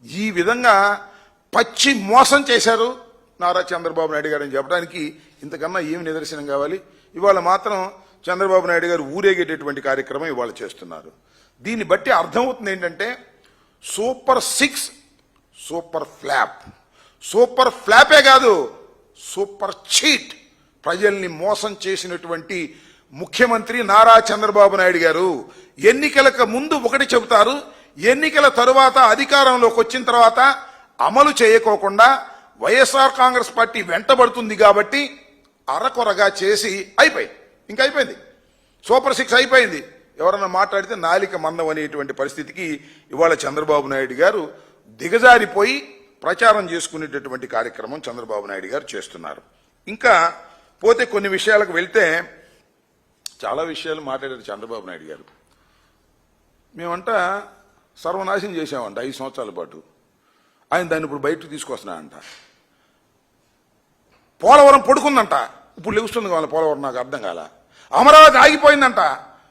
ఈ విధంగా పచ్చి మోసం చేశారు నారా చంద్రబాబు నాయుడు గారు అని చెప్పడానికి ఇంతకన్నా ఏమి నిదర్శనం కావాలి? ఇవాళ మాత్రం చంద్రబాబు నాయుడు గారు ఊరేగేటటువంటి కార్యక్రమం ఇవాళ చేస్తున్నారు. దీన్ని బట్టి అర్థమవుతుంది ఏంటంటే సూపర్ 6 సూపర్ ఫ్లాప్, సూపర్ ఫ్లాపే కాదు సూపర్ చీట్, ప్రజల్ని మోసం చేసినటువంటి ముఖ్యమంత్రి నారా చంద్రబాబు నాయుడు గారు. ఎన్నికలకు ముందు ఒకటి చెబుతారు, ఎన్నికల తరువాత అధికారంలోకి వచ్చిన తర్వాత అమలు చేయకోకుండా వైఎస్ఆర్ కాంగ్రెస్ పార్టీ వెంటబడుతుంది కాబట్టి అరకొరగా చేసి ఇంకా అయిపోయింది. సూపర్ 6 అయిపోయింది. ఎవరన్నా మాట్లాడితే నాలిక మందం అనేటువంటి పరిస్థితికి ఇవాళ చంద్రబాబు నాయుడు గారు దిగజారిపోయి ప్రచారం చేసుకునేటటువంటి కార్యక్రమం చంద్రబాబు నాయుడు గారు చేస్తున్నారు. ఇంకా పోతే కొన్ని విషయాలకు వెళ్తే చాలా విషయాలు మాట్లాడారు చంద్రబాబు నాయుడు గారు. మేమంట సర్వనాశనం చేశామంట 5 సంవత్సరాల పాటు. ఆయన దాన్ని ఇప్పుడు బయటకు తీసుకొస్తున్నాడంట. పోలవరం పడుకుందంట, ఇప్పుడు లెగుస్తుంది కావాలి పోలవరం, నాకు అర్థం కాల. అమరావతి ఆగిపోయిందంట,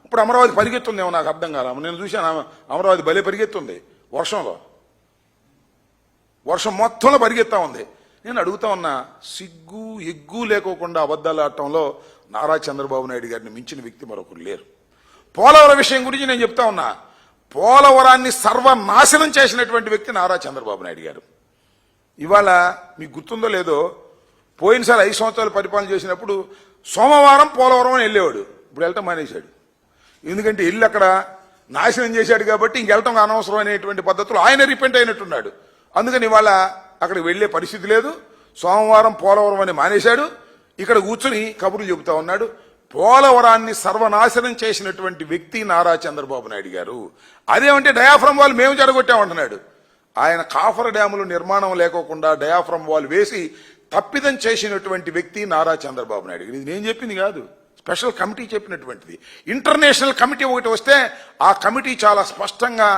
ఇప్పుడు అమరావతి పరిగెత్తుందేమో నాకు అర్థం కాల. నేను చూశాను అమరావతి భలే పరిగెత్తుంది, వర్షం మొత్తంలో పరిగెత్తా ఉంది. నేను అడుగుతా ఉన్నా, సిగ్గు ఎగ్గు లేకోకుండా అబద్ధాలు ఆడటంలో నారా చంద్రబాబు నాయుడు గారిని మించిన వ్యక్తి మరొకరు లేరు. పోలవరం విషయం గురించి నేను చెప్తా ఉన్నా, పోలవరాన్ని సర్వనాశనం చేసినటువంటి వ్యక్తి నారా చంద్రబాబు నాయుడు గారు. ఇవాళ మీకు గుర్తుందో లేదో, పోయినసారి 5 సంవత్సరాలు పరిపాలన చేసినప్పుడు సోమవారం పోలవరం అని వెళ్ళేవాడు, ఇప్పుడు వెళ్ళటం మానేశాడు. ఎందుకంటే వెళ్ళి అక్కడ నాశనం చేశాడు కాబట్టి ఇంకెళ్ళటం అనవసరం అనేటువంటి పద్ధతులు ఆయన రిపెంట్ అయినట్టున్నాడు. అందుకని ఇవాళ అక్కడికి వెళ్లే పరిస్థితి లేదు. సోమవారం పోలవరం అని మానేశాడు, ఇక్కడ కూర్చుని కబుర్లు చెబుతా ఉన్నాడు. పోలవరాన్ని సర్వనాశనం చేసినటువంటి వ్యక్తి నారా చంద్రబాబు నాయుడు గారు. అదేమంటే డయాఫ్రమ్ వాల్ మేము జరగొట్టామంటున్నాడు. ఆయన కాఫర్ డ్యాములు నిర్మాణం లేకోకుండా డయాఫ్రమ్ వాల్ వేసి తప్పిదం చేసినటువంటి వ్యక్తి నారా చంద్రబాబు నాయుడు గారు. ఇది నేను చెప్పింది కాదు, స్పెషల్ కమిటీ చెప్పినటువంటిది. ఇంటర్నేషనల్ కమిటీ ఒకటి వస్తే ఆ కమిటీ చాలా స్పష్టంగా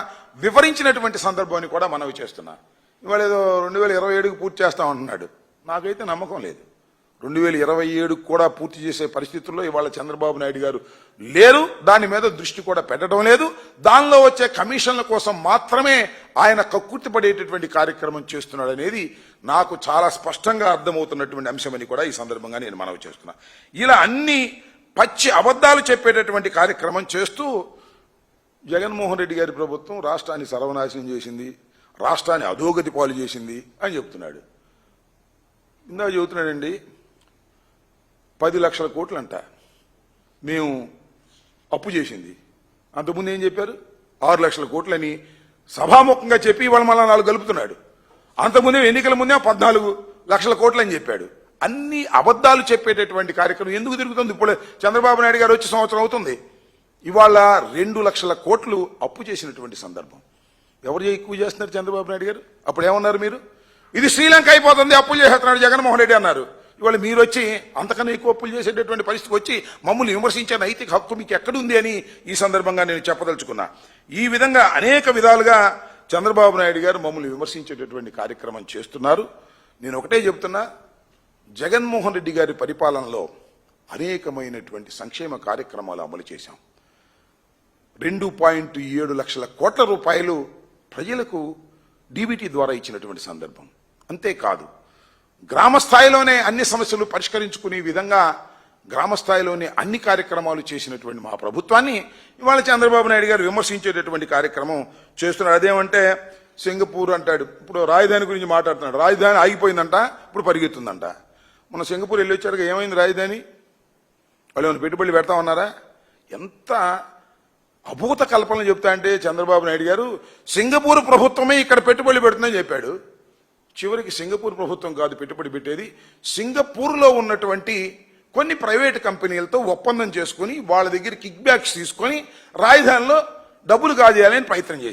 వివరించినటువంటి సందర్భాన్ని కూడా మనవి చేస్తున్నా. ఇవాళ ఏదో 2027కు పూర్తి చేస్తామంటున్నాడు. నాకైతే నమ్మకం లేదు. 2027కు కూడా పూర్తి చేసే పరిస్థితుల్లో ఇవాళ చంద్రబాబు నాయుడు గారు లేరు. దాని మీద దృష్టి కూడా పెట్టడం లేదు. దానిలో వచ్చే కమిషన్ల కోసం మాత్రమే ఆయన కక్కుర్తి పడేటటువంటి కార్యక్రమం చేస్తున్నాడు అనేది నాకు చాలా స్పష్టంగా అర్థమవుతున్నటువంటి అంశమని కూడా ఈ సందర్భంగా నేను మనవి చేస్తున్నా. ఇలా అన్ని పచ్చి అబద్ధాలు చెప్పేటటువంటి కార్యక్రమం చేస్తూ జగన్మోహన్ రెడ్డి గారి ప్రభుత్వం రాష్ట్రాన్ని సర్వనాశనం చేసింది, రాష్ట్రాన్ని అధోగతి పాలు చేసింది అని చెప్తున్నాడు. ఇందాక చెబుతున్నాడండి, 10 లక్షల కోట్లంట మేము అప్పు చేసింది. అంతకుముందు ఏం చెప్పారు? 6 లక్షల కోట్లని సభాముఖంగా చెప్పి ఇవాళ మళ్ళా 4 కలుపుతున్నాడు. అంతకుముందే ఎన్నికల ముందే 14 లక్షల కోట్లని చెప్పాడు. అన్ని అబద్ధాలు చెప్పేటటువంటి కార్యక్రమం ఎందుకు తిరుగుతుంది? ఇప్పుడు చంద్రబాబు నాయుడు గారు వచ్చి సంవత్సరం అవుతుంది. ఇవాళ 2 లక్షల కోట్లు అప్పు చేసినటువంటి సందర్భం. ఎవరు ఎక్కువ చేస్తున్నారు? చంద్రబాబు నాయుడు గారు. అప్పుడు ఏమన్నారు మీరు? ఇది శ్రీలంక అయిపోతుంది, అప్పులు చేస్తున్నాడు జగన్మోహన్ రెడ్డి అన్నారు. ఇవాళ మీరు వచ్చి అంతకన్నా ఎక్కువ అప్పులు చేసేటటువంటి పరిస్థితికి వచ్చి మమ్మల్ని విమర్శించే నైతిక హక్కు మీకు ఎక్కడుంది అని ఈ సందర్భంగా నేను చెప్పదలుచుకున్నా. ఈ విధంగా అనేక విధాలుగా చంద్రబాబు నాయుడు గారు మమ్మల్ని విమర్శించేటటువంటి కార్యక్రమం చేస్తున్నారు. నేను ఒకటే చెబుతున్నా, జగన్మోహన్ రెడ్డి గారి పరిపాలనలో అనేకమైనటువంటి సంక్షేమ కార్యక్రమాలు అమలు చేశాం. 2.7 లక్షల కోట్ల రూపాయలు ప్రజలకు డీబీటీ ద్వారా ఇచ్చినటువంటి సందర్భం. అంతేకాదు, గ్రామ స్థాయిలోనే అన్ని సమస్యలు పరిష్కరించుకునే విధంగా గ్రామ స్థాయిలోనే అన్ని కార్యక్రమాలు చేసినటువంటి మా ప్రభుత్వాన్ని ఇవాళ చంద్రబాబు నాయుడు గారు విమర్శించేటటువంటి కార్యక్రమం చేస్తున్నారు. అదేమంటే సింగపూర్ అంటాడు, ఇప్పుడు రాజధాని గురించి మాట్లాడుతున్నాడు. రాజధాని ఆగిపోయిందంట, ఇప్పుడు పరిగెత్తుందంట. మన సింగపూర్ వెళ్ళి వచ్చారుగా, ఏమైంది రాజధాని? వాళ్ళు ఏమైనా పెట్టుబడులు పెడతా ఉన్నారా? ఎంత అభూత కల్పనలు చెప్తా అంటే చంద్రబాబు నాయుడు గారు సింగపూర్ ప్రభుత్వమే ఇక్కడ పెట్టుబడులు పెడుతుందని చెప్పాడు. చివరికి సింగపూర్ ప్రభుత్వం కాదు పెట్టుబడి పెట్టేది, సింగపూర్లో ఉన్నటువంటి కొన్ని ప్రైవేట్ కంపెనీలతో ఒప్పందం చేసుకుని వాళ్ళ దగ్గర కిక్ బ్యాక్స్ తీసుకొని రాజధానిలో డబ్బులు కాజేయాలని ప్రయత్నం చేశారు.